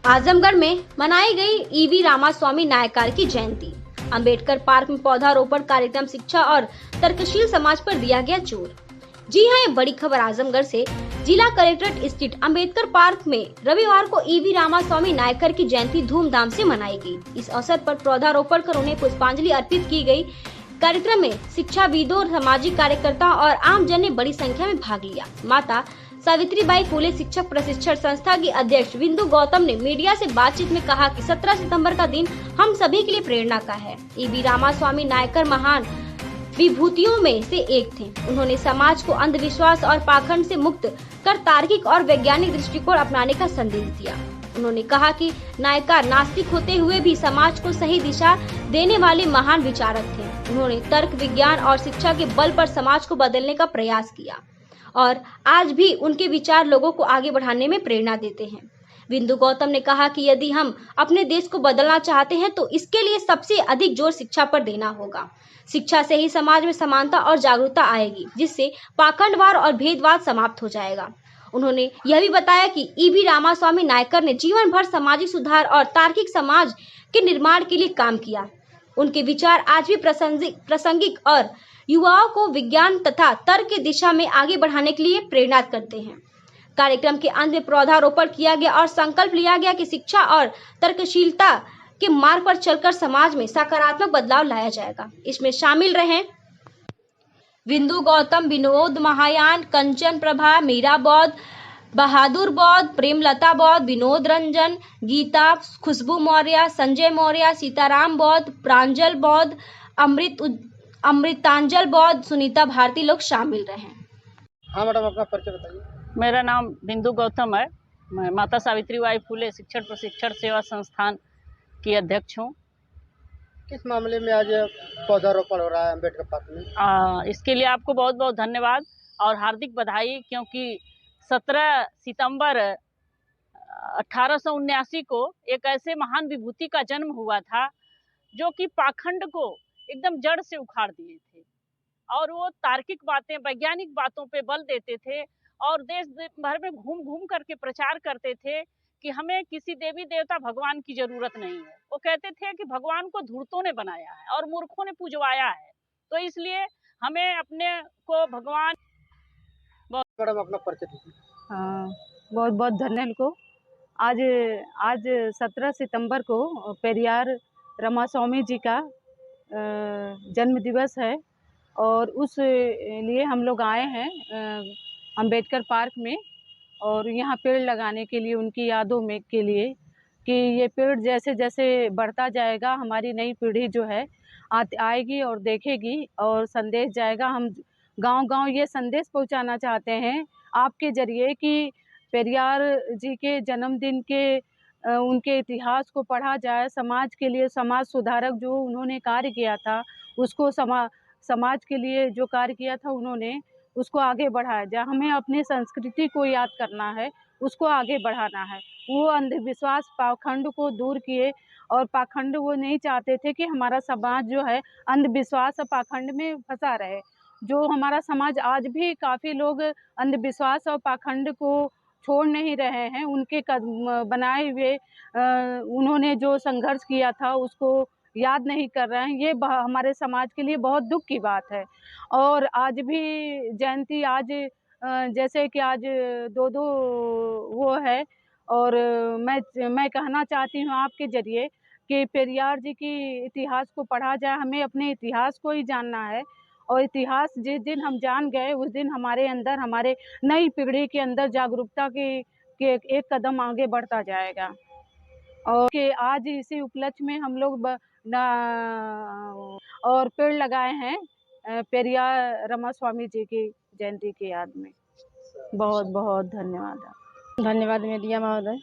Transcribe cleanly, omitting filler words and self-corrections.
आजमगढ़ में मनाई गई ईवी रामास्वामी नायकर की जयंती। अंबेडकर पार्क में पौधारोपण कार्यक्रम, शिक्षा और तर्कशील समाज पर दिया गया जोर। जी हां, ये बड़ी खबर आजमगढ़ से। जिला कलेक्ट्रेट स्थित अंबेडकर पार्क में रविवार को ईवी रामास्वामी नायकर की जयंती धूमधाम से मनाई गई। इस अवसर पर पौधारोपण कर उन्हें पुष्पांजलि अर्पित की गई। कार्यक्रम में शिक्षाविदों, सामाजिक कार्यकर्ताओं और आम जन ने बड़ी संख्या में भाग लिया। माता सावित्रीबाई फुले शिक्षक प्रशिक्षण संस्था की अध्यक्ष बिंदु गौतम ने मीडिया से बातचीत में कहा कि 17 सितंबर का दिन हम सभी के लिए प्रेरणा का है। ईवी रामास्वामी नायकर महान विभूतियों में से एक थे। उन्होंने समाज को अंधविश्वास और पाखंड से मुक्त कर तार्किक और वैज्ञानिक दृष्टिकोण अपनाने का संदेश दिया। उन्होंने कहा कि नायकर नास्तिक होते हुए भी समाज को सही दिशा देने वाले महान विचारक थे। उन्होंने तर्क, विज्ञान और शिक्षा के बल पर समाज को बदलने का प्रयास किया और आज भी उनके विचार लोगों को आगे बढ़ाने में प्रेरणा देते हैं। बिंदु गौतम ने कहा कि यदि हम अपने देश को बदलना चाहते हैं तो इसके लिए सबसे अधिक जोर शिक्षा पर देना होगा। शिक्षा से ही समाज में समानता और जागरूकता आएगी, जिससे पाखंडवाद और भेदभाव समाप्त हो जाएगा। उन्होंने यह भी बताया कि ईवी रामास्वामी नायकर ने जीवन भर सामाजिक सुधार और तार्किक समाज के निर्माण के लिए काम किया। उनके विचार आज भी प्रासंगिक और युवाओं को विज्ञान तथा तर्क की दिशा में आगे बढ़ाने के लिए प्रेरणा करते हैं। कार्यक्रम के अंत में पौधारोपण किया गया और संकल्प लिया गया कि शिक्षा और तर्कशीलता के मार्ग पर चलकर समाज में सकारात्मक बदलाव लाया जाएगा। इसमें शामिल रहे बिंदु गौतम, विनोद महायान, कंचन प्रभा, मीरा बौद्ध, बहादुर बौद्ध, प्रेमलता बौद्ध, विनोद रंजन, गीता, खुशबू मौर्य, संजय मौर्य, सीताराम बौद्ध, प्रांजल बौद्ध, अमृतांजल बौद्ध, सुनीता भारती लोग शामिल रहे। हाँ मैडम, अपना परिचय बताइए। मेरा नाम बिंदु गौतम है। मैं माता सावित्रीबाई फुले शिक्षक प्रशिक्षण सेवा संस्थान की अध्यक्ष हूँ। किस मामले में आज पौधारोपण हो रहा है अम्बेडकर पार्क में? इसके लिए आपको बहुत बहुत धन्यवाद और हार्दिक बधाई, क्योंकि 17 सितंबर 1879 को एक ऐसे महान विभूति का जन्म हुआ था जो कि पाखंड को एकदम जड़ से उखाड़ दिए थे और वो तार्किक बातें, वैज्ञानिक बातों पे बल देते थे और देश भर में घूम घूम करके प्रचार करते थे कि हमें किसी देवी देवता भगवान की जरूरत नहीं है। वो कहते थे कि भगवान को धूर्तों ने बनाया है और मूर्खों ने पूजवाया है, तो इसलिए हमें अपने को भगवान। मैडम, अपना परिचय दीजिए। बहुत बहुत धन्यवाद को। आज 17 सितंबर को पेरियार रामास्वामी जी का जन्म दिवस है और उस लिए हम लोग आए हैं अंबेडकर पार्क में और यहाँ पेड़ लगाने के लिए, उनकी यादों में के लिए कि ये पेड़ जैसे जैसे बढ़ता जाएगा हमारी नई पीढ़ी जो है आएगी और देखेगी और संदेश जाएगा। हम गांव-गांव ये संदेश पहुंचाना चाहते हैं आपके जरिए कि पेरियार जी के जन्मदिन के उनके इतिहास को पढ़ा जाए, समाज के लिए, समाज सुधारक जो उन्होंने कार्य किया था उसको समाज के लिए जो कार्य किया था उन्होंने उसको आगे बढ़ाया जाए। हमें अपनी संस्कृति को याद करना है, उसको आगे बढ़ाना है। वो अंधविश्वास पाखंड को दूर किए और पाखंड वो नहीं चाहते थे कि हमारा समाज जो है अंधविश्वास और पाखंड में फंसा रहे। जो हमारा समाज आज भी काफ़ी लोग अंधविश्वास और पाखंड को छोड़ नहीं रहे हैं। उनके बनाए हुए उन्होंने जो संघर्ष किया था उसको याद नहीं कर रहे हैं। ये हमारे समाज के लिए बहुत दुख की बात है। और आज भी जयंती आज जैसे कि आज 2-2 वो है और मैं कहना चाहती हूँ आपके ज़रिए कि पेरियार जी की इतिहास को पढ़ा जाए। हमें अपने इतिहास को ही जानना है और इतिहास जिस दिन हम जान गए उस दिन हमारे अंदर, हमारे नई पीढ़ी के अंदर जागरूकता के एक कदम आगे बढ़ता जाएगा। और कि आज इसी उपलक्ष्य में हम लोग और पेड़ लगाए हैं पेरियार रामास्वामी जी की जयंती की याद में। बहुत बहुत धन्यवाद। धन्यवाद मीडिया महोदय।